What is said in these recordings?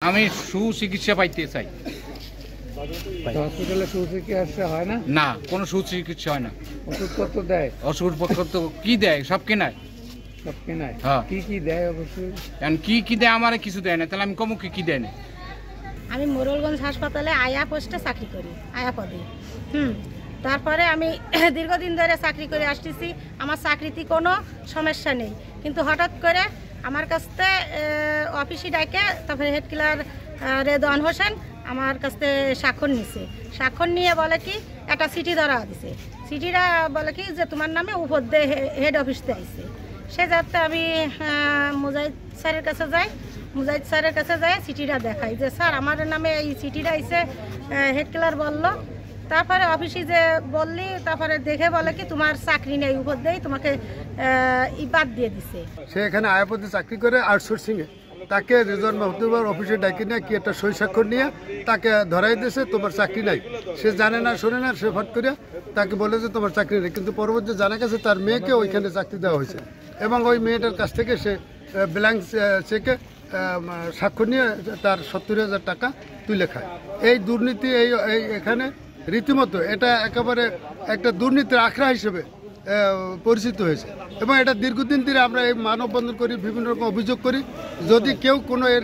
আমি সুচিকিৎসা পাইতে চাই। হসপিটালে সুচিকিৎসা হয় না? না, কোনো সুচিকিৎসা হয় না। ওষুধপত্র দেয়? ওষুধপত্র তো কি দেয়, সব কেনায়। সব কেনায়? হ্যাঁ। কি দেয় অবশ্যই? কি দেয় আমার কিছু দেয় না, তাহলে আমি কমু কি দেয় না। আমি মোরলগঞ্জ হাসপাতালে আয়া পোস্টে চাকরি করি, আয়া পদে। তারপরে আমি দীর্ঘদিন ধরে চাকরি করে আসতেছি, আমার চাকরিতে কোনো সমস্যা নেই। কিন্তু হঠাৎ করে আমার কাছ থেকে অফিসে ডাকে, তারপরে হেড ক্লার রেদওয়ান হোসেন আমার কাছ থেকে স্বাক্ষর নিছে। স্বাক্ষর নিয়ে বলে কি একটা চিঠি ধরা দিছে। চিঠিটা বলে কি যে তোমার নামে উপর দিয়ে হেড অফিসতে আইছে। সে যাতে আমি মুজাহিদ স্যারের কাছে যাই। মুজাহিদ স্যারের কাছে যাই, চিঠিটা দেখাই যে স্যার আমার নামে এই চিঠিটা আইছে, হেড ক্লার বললো। তারপরে অফিসে যে বললি, তারপরে দেখে বলে কি তোমার চাকরি নেই, উপর দিয়ে তোমাকে বাদ দিয়ে দিছে। সে এখানে আয়াপদে চাকরি করে আউটসোর্সিংয়ে, তাকে রিজন মাহতুবার অফিসে ডাকি নিয়ে কি একটা সই স্বাক্ষর নিয়ে তাকে ধরাই দিয়েছে তোমার চাকরি নাই। সে জানে না, শোনে না, সে ফট করে তাকে বলে যে তোমার চাকরি নেই। কিন্তু পরবর্তী জানা গেছে তার মেয়েকে ওইখানে চাকরি দেওয়া হয়েছে এবং ওই মেয়েটার কাছ থেকে সে ব্ল্যাঙ্ক চেকে স্বাক্ষর নিয়ে তার 70,000 টাকা তুলে খায়। এই দুর্নীতি এখানে রীতিমতো এটা একেবারে একটা দুর্নীতির আখড়া হিসেবে পরিচিত হয়েছে এবং এটা দীর্ঘদিন ধরে আমরা এই মানববন্ধন করি, বিভিন্ন রকম অভিযোগ করি। যদি কেউ কোনো এর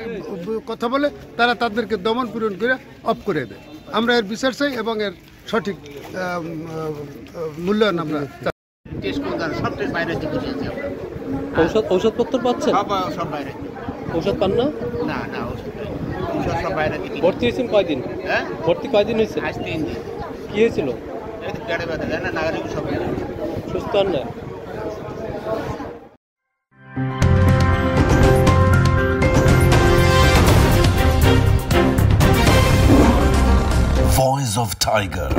কথা বলে তারা তাদেরকে দমন পীড়ন করে অফ করে দেয়। আমরা এর বিচার চাই এবং এর সঠিক মূল্যায়ন আমরা চাই। ঔষধপত্র পাচ্ছেন? ঔষধ পান না? ভর্তি হয়েছেন কয়দিন? ভর্তি কয়দিন হয়েছে? কি হয়েছিল? সুস্থ হন না? Voice of Tiger.